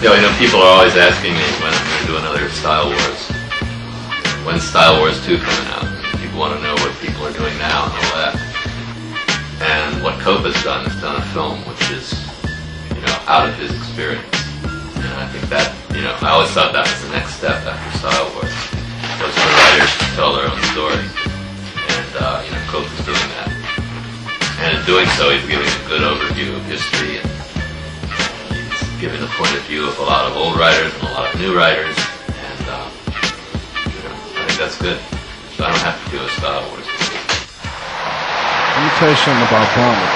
You know, people are always asking me when I'm going to do another Style Wars. When's Style Wars 2 coming out? People want to know what people are doing now and all that. And what Cope has done a film which is, you know, out of his experience. And I think that, you know, I always thought that was the next step after Style Wars, was for writers to tell their own story. And, you know, Cope is doing that. And in doing so, he's giving a good overview of history, and he's giving a point of view of a lot of old writers and a lot of new writers. And, you know, I think that's good. So I don't have to do a Style Wars. Let me tell you something about bombing.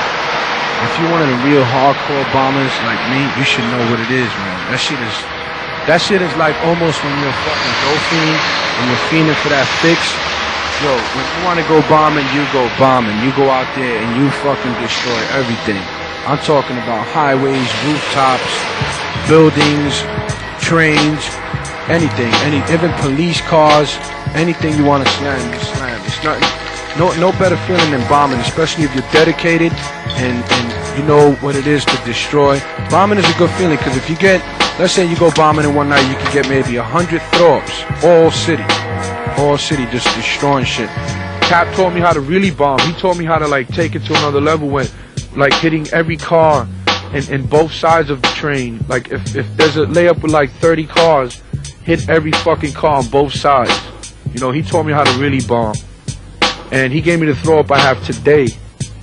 If you're one of the real hardcore bombers like me, you should know what it is, man. That shit is like almost when you're a fucking dope fiend and you're fiending for that fix. Yo, when you want to go bombing, you go bombing. You go out there and you fucking destroy everything. I'm talking about highways, rooftops, buildings, trains, anything, even police cars, anything you want to slam, you slam. It's nothing. No better feeling than bombing, especially if you're dedicated and you know what it is to destroy. Bombing is a good feeling because if you get, let's say you go bombing in one night, you can get maybe 100 throw-ups, all city just destroying shit. Cap taught me how to really bomb. He taught me how to like take it to another level when like hitting every car and both sides of the train. Like if there's a layup with like 30 cars, hit every fucking car on both sides. You know, he taught me how to really bomb. And he gave me the throw up I have today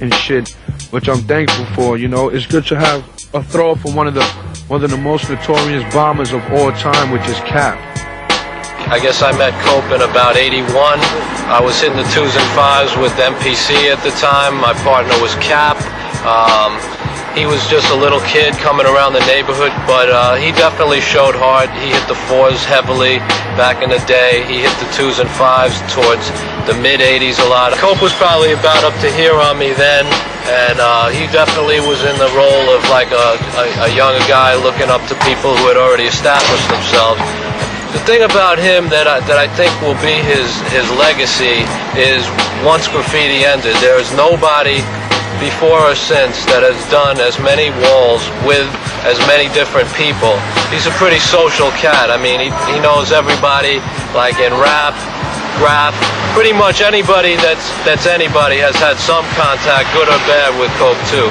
and shit, which I'm thankful for. You know, it's good to have a throw up from one of the most notorious bombers of all time, which is Cap. I guess I met Cope in about 81. I was hitting the 2s and 5s with MPC at the time. My partner was Cap. He was just a little kid coming around the neighborhood, but he definitely showed heart. He hit the 4s heavily back in the day. He hit the 2s and 5s towards the mid-80s a lot. Cope was probably about up to here on me then, and he definitely was in the role of like a younger guy looking up to people who had already established themselves. The thing about him that I think will be his legacy is once graffiti ended, there is nobody before or since that has done as many walls with as many different people. He's a pretty social cat. I mean, he knows everybody, like in rap, pretty much anybody that's anybody has had some contact, good or bad, with Cope2.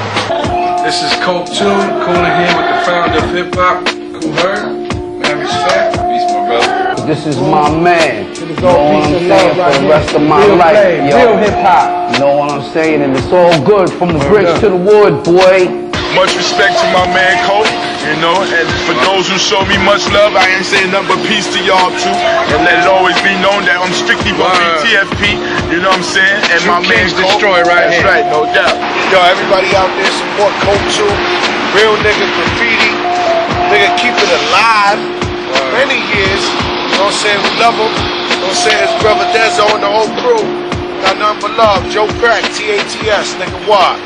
This is Cope2, cooling here with the founder of hip-hop, Cool Herb, man, respect. Peace, my brother. This is my man. You know what I'm saying? For the rest of my life, yo. Real hip-hop. You know what I'm saying? And it's all good from the bricks to the wood, boy. Much respect to my man Cope, you know, and for those who show me much love, I ain't saying nothing but peace to y'all too. And let it always be known that I'm strictly behind TFP, you know what I'm saying? And my man Cope, destroy right that's here. right, no doubt. Yo, everybody out there support Cope2. Real nigga graffiti. Nigga keep it alive. Many years. You know what I'm saying? We love him. You know what I'm saying? His brother Dezo and the whole crew. Got nothing but love. Joe Crack, TATS, nigga, why?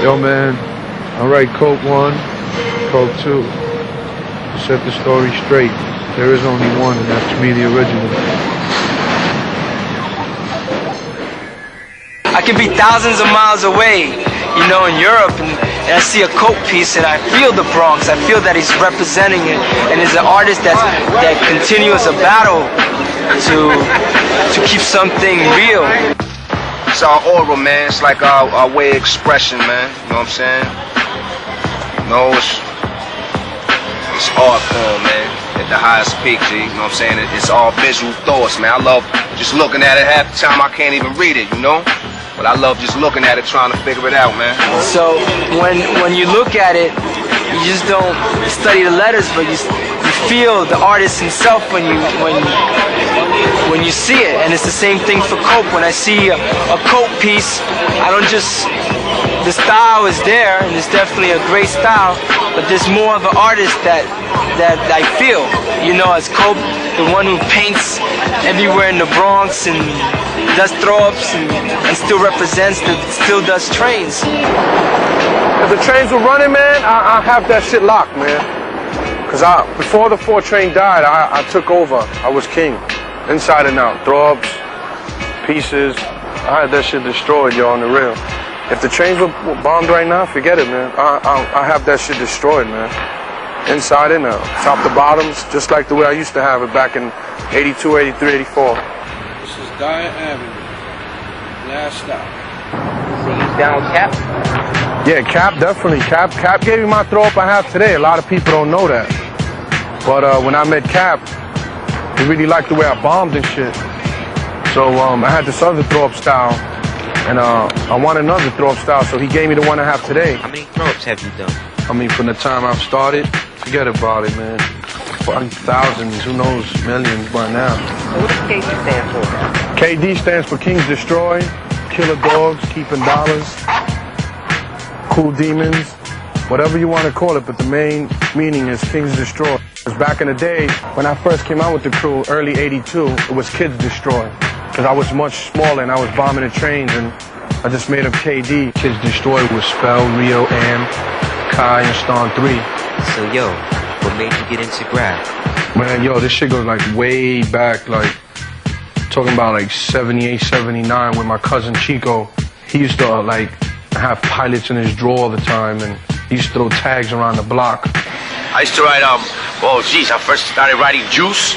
Yo, man. All right, Cope 1, Cope 2. To set the story straight, there is only one, and that's me, the original. I could be thousands of miles away, you know, in Europe, and I see a Cope piece and I feel the Bronx. I feel that he's representing it, and is an artist that continues a battle to keep something real. It's our aura, man. It's like our way of expression, man. You know what I'm saying? No, it's art form, man. At the highest peak, G. You know what I'm saying? It's all visual thoughts, man. I love just looking at it. Half the time I can't even read it, you know? But I love just looking at it, trying to figure it out, man. So when you look at it, you just don't study the letters, but you feel the artist himself when you see it. And it's the same thing for Cope. When I see a Cope piece, I don't just, the style is there, and it's definitely a great style, but there's more of an artist that I feel, you know, as Cope, the one who paints everywhere in the Bronx and does throw-ups and still represents, still does trains. If the trains were running, man, I have that shit locked, man. Cause before the 4 train died, I took over. I was king, inside and out. Throw-ups, pieces. I had that shit destroyed, yo, on the real. If the trains were bombed right now, forget it, man. I have that shit destroyed, man. inside and out, top to bottoms, just like the way I used to have it back in 82, 83, 84. This is Dyer Avenue. Last stop. See he's down with Cap? Yeah, Cap, definitely. Cap gave me my throw up I have today. A lot of people don't know that. But when I met Cap, he really liked the way I bombed and shit. So I had this other throw up style, and I wanted another throw up style, so he gave me the one I have today. How many throw ups have you done? I mean, from the time I've started, forget about it, man. Thousands, who knows, millions by now. So what does KD stand for? KD stands for Kings Destroy, Killer Dogs, Keeping Dollars, Cool Demons, whatever you want to call it, but the main meaning is Kings Destroy. Because back in the day, when I first came out with the crew, early 82, it was Kids Destroy. Because I was much smaller and I was bombing the trains, and I just made up KD. Kids Destroy was Spell, Rio, Am, Kai, and Ston 3. So yo, what made you get into graph? Man, yo, this shit goes like way back, like talking about like 78, 79 with my cousin Chico. He used to like have pilots in his drawer all the time, and he used to throw tags around the block. I used to write, I first started writing Juice,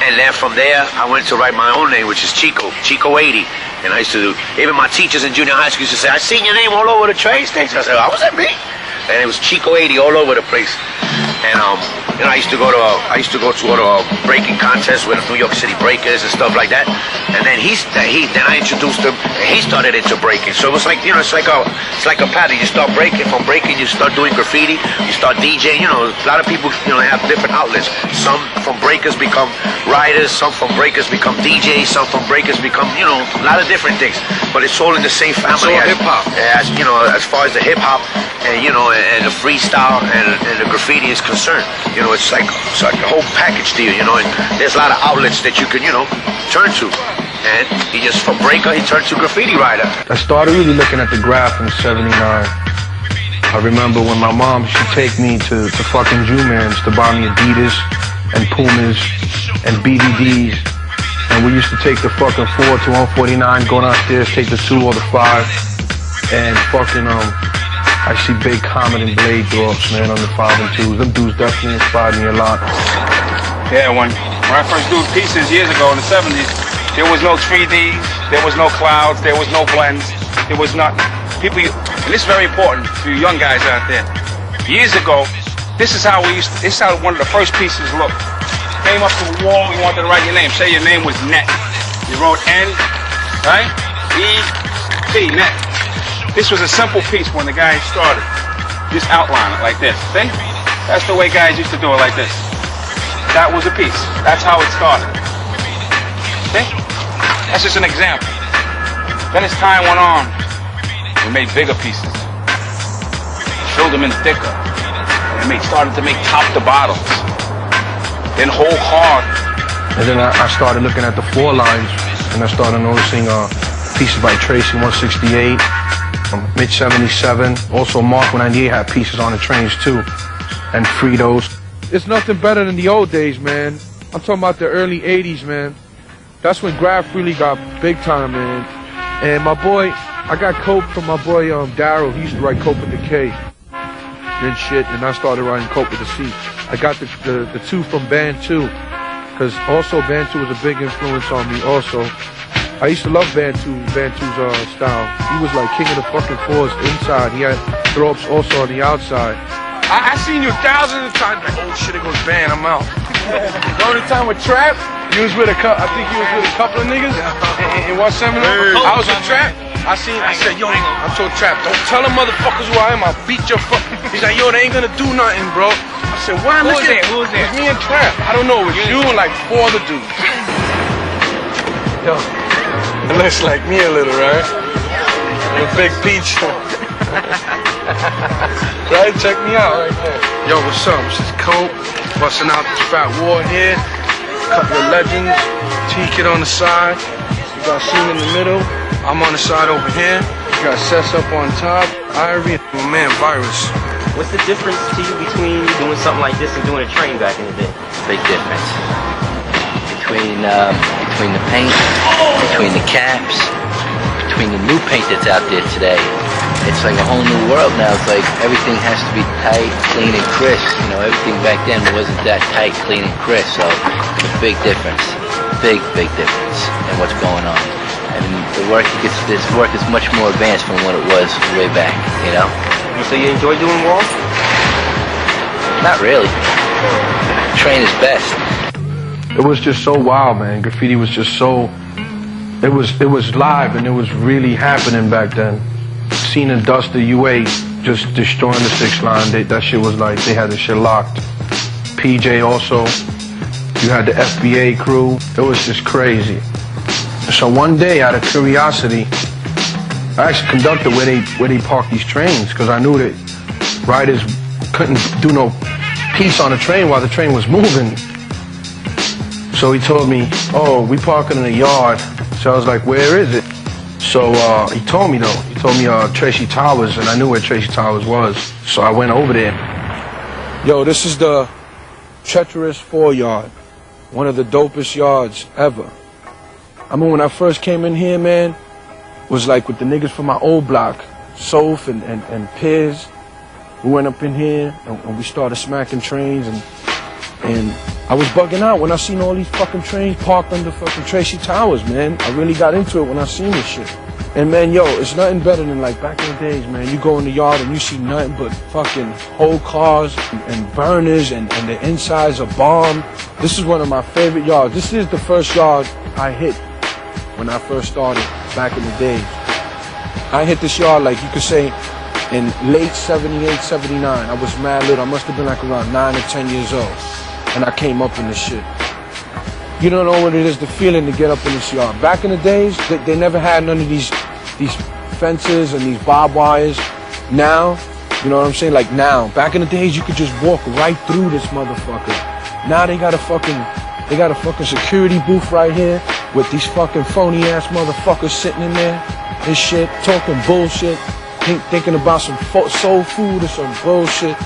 and then from there, I went to write my own name, which is Chico 80. And I used to do, even my teachers in junior high school used to say, I seen your name all over the train station. I said, oh, was that me? And it was Chico 80 all over the place. And you know, I used to go to a breaking contest with New York City Breakers and stuff like that. And then then I introduced him, and he started into breaking. So it was like, you know, it's like a pattern. You start breaking, from breaking you start doing graffiti, you start DJing. You know, a lot of people, you know, have different outlets. Some from breakers become writers, some from breakers become DJs, some from breakers become, you know, a lot of different things. But it's all in the same family. It's all hip hop. As you know, as far as the hip hop and, you know, and the freestyle and the graffiti is concerned, you know, it's like a whole package deal, you know, and there's a lot of outlets that you can, you know, turn to. And he just, from breaker, he turned to graffiti writer. I started really looking at the graph in 79. I remember when my mom, she'd take me to fucking Jew-Man's to buy me Adidas and Pumas and BDDs. And we used to take the fucking 4 to 149, go downstairs, take the 2 or the 5, and fucking, I see Big Comet and Blade throw-ups, man, on the 5 and 2s. Them dudes definitely inspired me a lot. Yeah, when I first do pieces years ago in the 70s, there was no 3Ds, there was no clouds, there was no blends, there was not people. And this is very important for you young guys out there. Years ago, this is how this is how one of the first pieces looked. Came up to the wall, you wanted to write your name. Say your name was Net. You wrote N, right? E-T, Net. This was a simple piece when the guy started. Just outline it like this. See? That's the way guys used to do it, like this. That was a piece. That's how it started. See? That's just an example. Then as time went on, we made bigger pieces. Filled them in thicker. And started to make top to bottoms. Then whole hard. And then I started looking at the 4 lines, and I started noticing pieces by Tracy 168, Mitch 77. Also Mark 198 had pieces on the trains too, and Fritos. It's nothing better than the old days, man. I'm talking about the early 80s, man. That's when graph really got big time, man. And my boy, I got Cope from my boy Daryl. He used to write Cope with the K and shit, and I started writing Cope with the C. I got the 2 from Band 2, because also Band 2 was a big influence on me also. I used to love Band 2's style. He was like king of the fucking floors inside. He had throw-ups also on the outside. I seen you thousands of times, like, oh shit, it goes Band, I'm out. The only time with Trap, you was with I think you was with a couple of niggas in one seminar. I was with Trap. I said, yo, I'm so trapped. Don't tell them motherfuckers who I am. I'll beat your fuck. He's like, yo, they ain't gonna do nothing, bro. I said, why? Who was there? It was me and Trap. I don't know. It was you and like 4 other dudes. Yo, it looks like me a little, right? With Big Peach. Right? Check me out right there. Yo, what's up? This is Cope. Busting out this Fat War here. Couple of legends. T-Kid on the side. You got Scene in the middle. I'm on the side over here. You got Sess up on top. Ivory, my man Virus. What's the difference to you between doing something like this and doing a train back in the day? Big difference. Between the paint, between the caps, between the new paint that's out there today, it's like a whole new world now. It's like everything has to be tight, clean, and crisp. You know, everything back then wasn't that tight, clean, and crisp. So it's a big difference, big difference in what's going on. And this work is much more advanced from what it was way back. You know. So you enjoy doing walls? Not really. Train is best. It was just so wild, man. Graffiti was just so. It was live and it was really happening back then. Seeing and Duster UA just destroying the 6 line, that shit was like, they had the shit locked. PJ also, you had the FBA crew, it was just crazy. So one day, out of curiosity, I actually conducted where they park these trains, because I knew that riders couldn't do no piece on the train while the train was moving. So he told me, oh, we parking in a yard. So I was like, where is it? So he told me though. He told me Tracy Towers, and I knew where Tracy Towers was. So I went over there. Yo, this is the treacherous 4 yard. One of the dopest yards ever. I mean, when I first came in here, man, was like with the niggas from my old block, Soph and Piz. We went up in here and we started smacking trains, and I was bugging out when I seen all these fucking trains parked under fucking Tracy Towers, man. I really got into it when I seen this shit. And man, yo, it's nothing better than like back in the days, man. You go in the yard and you see nothing but fucking whole cars and burners and the insides are bombed. This is one of my favorite yards. This is the first yard I hit when I first started back in the days. I hit this yard like you could say in late 78, 79. I was mad little. I must have been like around 9 or 10 years old. And I came up in this shit. You don't know what it is, the feeling to get up in this yard. Back in the days, they never had none of these fences and these barbed wires. Now, you know what I'm saying? Like now, back in the days, you could just walk right through this motherfucker. Now they got a fucking security booth right here with these fucking phony ass motherfuckers sitting in there and shit, talking bullshit, thinking about some soul food or some bullshit.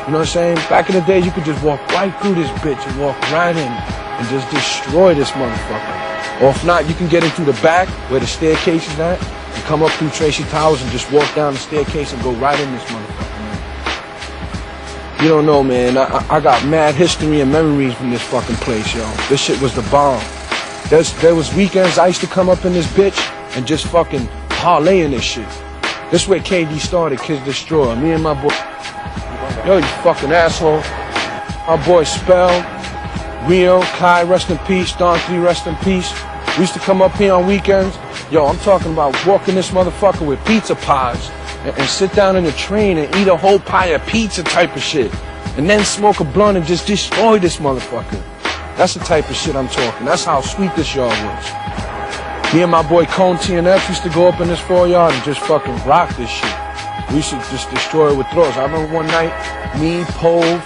You know what I'm saying? Back in the day, you could just walk right through this bitch and walk right in and just destroy this motherfucker. Or if not, you can get in through the back where the staircase is at and come up through Tracy Towers and just walk down the staircase and go right in this motherfucker, man. You don't know, man. I got mad history and memories from this fucking place, yo. This shit was the bomb. There was weekends I used to come up in this bitch and just fucking parlay in this shit. This is where KD started, Kids Destroyer. Me and my boy. Yo, you fucking asshole. Our boy Spell, Rio, Kai, rest in peace. Don 3, rest in peace. We used to come up here on weekends. Yo, I'm talking about walking this motherfucker with pizza pies and sit down in the train and eat a whole pie of pizza type of shit. And then smoke a blunt and just destroy this motherfucker. That's the type of shit I'm talking. That's how sweet this yard was. Me and my boy Cone TNF used to go up in this 4 yard and just fucking rock this shit. We used to just destroy it with throws. I remember one night, me, Pove,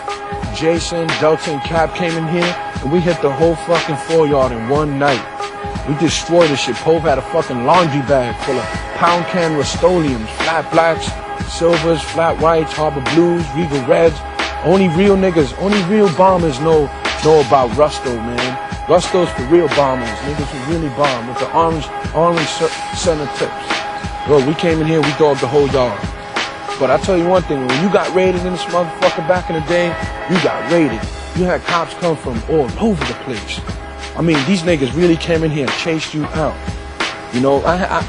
Jason, Delta, and Cap came in here, and we hit the whole fucking 4 yard in one night. We destroyed this shit. Pove had a fucking laundry bag full of pound can Rust-Oleums, flat blacks, silvers, flat whites, Harbor Blues, Regal Reds. Only real niggas, only real bombers know about Rusto, man. Rusto's for real bombers, niggas who really bomb with the orange center tips. Yo, we came in here, we dogged the whole yard. But I tell you one thing, when you got raided in this motherfucker back in the day, you got raided. You had cops come from all over the place. I mean, these niggas really came in here and chased you out. You know,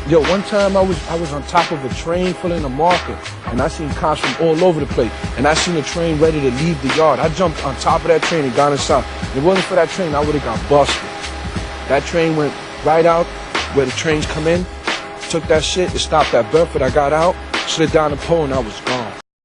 yo, one time I was on top of a train full of a marker, and I seen cops from all over the place, and I seen a train ready to leave the yard. I jumped on top of that train and got inside. If it wasn't for that train, I would have got busted. That train went right out where the trains come in, took that shit, it stopped at Bedford, I got out, slid down the pole, and I was gone.